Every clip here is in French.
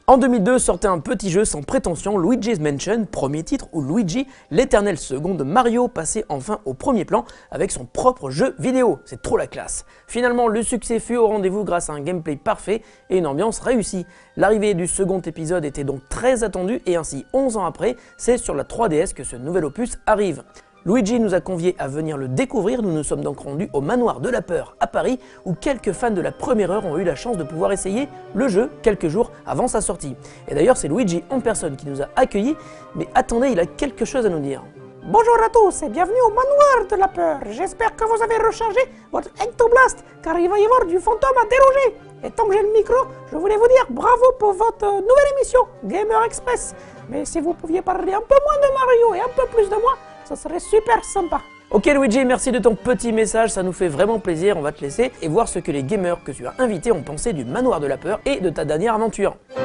En 2002 sortait un petit jeu sans prétention, Luigi's Mansion, premier titre où Luigi, l'éternel second de Mario, passait enfin au premier plan avec son propre jeu vidéo. C'est trop la classe. Finalement, le succès fut au rendez-vous grâce à un gameplay parfait et une ambiance réussie. L'arrivée du second épisode était donc très attendue et ainsi 11 ans après, c'est sur la 3DS que ce nouvel opus arrive. Luigi nous a conviés à venir le découvrir, nous nous sommes donc rendus au Manoir de la Peur à Paris où quelques fans de la première heure ont eu la chance de pouvoir essayer le jeu quelques jours avant sa sortie. Et d'ailleurs c'est Luigi en personne qui nous a accueillis, mais attendez, il a quelque chose à nous dire. Bonjour à tous et bienvenue au Manoir de la Peur. J'espère que vous avez rechargé votre Ectoblast car il va y avoir du fantôme à déroger. Et tant que j'ai le micro, je voulais vous dire bravo pour votre nouvelle émission Gamer Express. Mais si vous pouviez parler un peu moins de Mario et un peu plus de moi, ça serait super sympa. Ok Luigi, merci de ton petit message, ça nous fait vraiment plaisir, on va te laisser et voir ce que les gamers que tu as invités ont pensé du Manoir de la Peur et de ta dernière aventure. Nous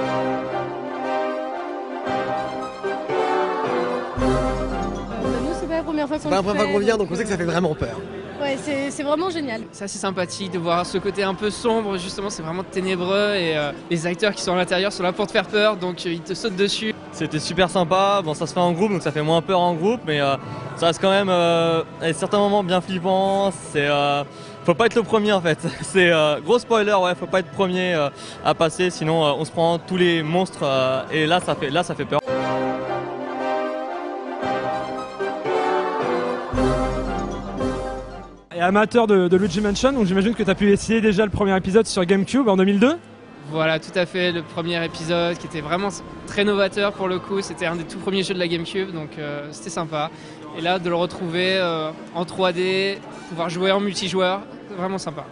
c'est pas la première fois qu'on C'est pas la première fois qu'on vient donc on sait que ça fait vraiment peur. Ouais, c'est vraiment génial. C'est assez sympathique de voir ce côté un peu sombre, justement c'est vraiment ténébreux et les acteurs qui sont à l'intérieur sont là pour te faire peur donc ils te sautent dessus. C'était super sympa, bon ça se fait en groupe donc ça fait moins peur en groupe mais ça reste quand même à certains moments bien flippant, faut pas être le premier en fait, c'est gros spoiler, ouais, faut pas être premier à passer sinon on se prend tous les monstres et là ça fait peur. Et amateur de Luigi Mansion, donc j'imagine que tu as pu essayer déjà le premier épisode sur GameCube en 2002. Voilà, tout à fait, le premier épisode qui était vraiment très novateur pour le coup, c'était un des tout premiers jeux de la GameCube, donc c'était sympa. Et là, de le retrouver en 3D, pouvoir jouer en multijoueur, c'est vraiment sympa.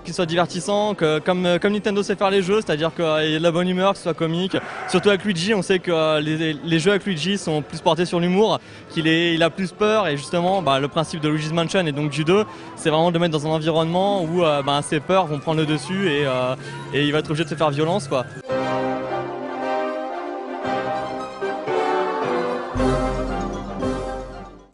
Qu'il soit divertissant, comme Nintendo sait faire les jeux, c'est-à-dire qu'il y a de la bonne humeur, que ce soit comique. Surtout avec Luigi, on sait que les jeux avec Luigi sont plus portés sur l'humour, il a plus peur et justement le principe de Luigi's Mansion et donc du 2, c'est vraiment de le mettre dans un environnement où ses peurs vont prendre le dessus et il va être obligé de se faire violence quoi.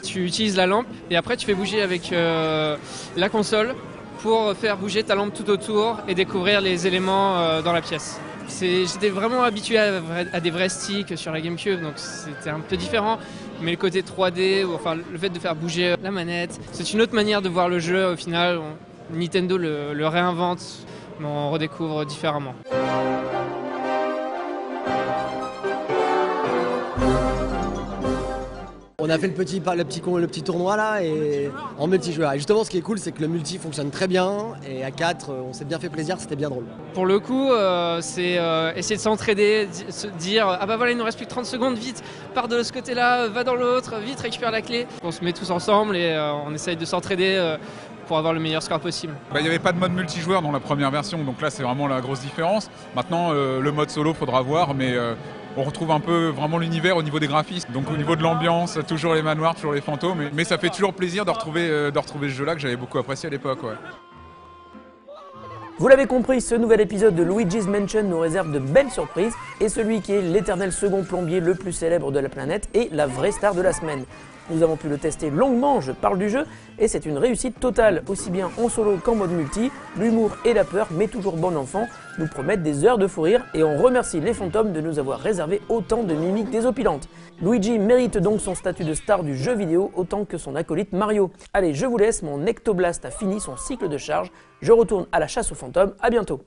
Tu utilises la lampe et après tu fais bouger avec la console pour faire bouger ta lampe tout autour et découvrir les éléments dans la pièce. J'étais vraiment habitué à des vrais sticks sur la GameCube, donc c'était un peu différent. Mais le côté 3D, enfin le fait de faire bouger la manette, c'est une autre manière de voir le jeu au final. Nintendo le réinvente, mais on redécouvre différemment. On a fait le petit tournoi là et en multijoueur. Et justement ce qui est cool c'est que le multi fonctionne très bien et à 4 on s'est bien fait plaisir, c'était bien drôle. Pour le coup c'est essayer de s'entraider, se dire ah bah voilà il nous reste plus que 30 secondes, vite pars de ce côté là, va dans l'autre, vite récupère la clé. On se met tous ensemble et on essaye de s'entraider pour avoir le meilleur score possible. Il n'y avait pas de mode multijoueur dans la première version donc là c'est vraiment la grosse différence. Maintenant le mode solo faudra voir mais on retrouve un peu vraiment l'univers au niveau des graphismes, donc au niveau de l'ambiance, toujours les manoirs, toujours les fantômes, mais ça fait toujours plaisir de retrouver ce jeu-là que j'avais beaucoup apprécié à l'époque. Ouais. Vous l'avez compris, ce nouvel épisode de Luigi's Mansion nous réserve de belles surprises et celui qui est l'éternel second plombier le plus célèbre de la planète est la vraie star de la semaine. Nous avons pu le tester longuement, je parle du jeu, et c'est une réussite totale, aussi bien en solo qu'en mode multi. L'humour et la peur, mais toujours bon enfant, nous promettent des heures de fou rire et on remercie les fantômes de nous avoir réservé autant de mimiques désopilantes. Luigi mérite donc son statut de star du jeu vidéo autant que son acolyte Mario. Allez, je vous laisse, mon Ectoblast a fini son cycle de charge, je retourne à la chasse aux fantômes, à bientôt.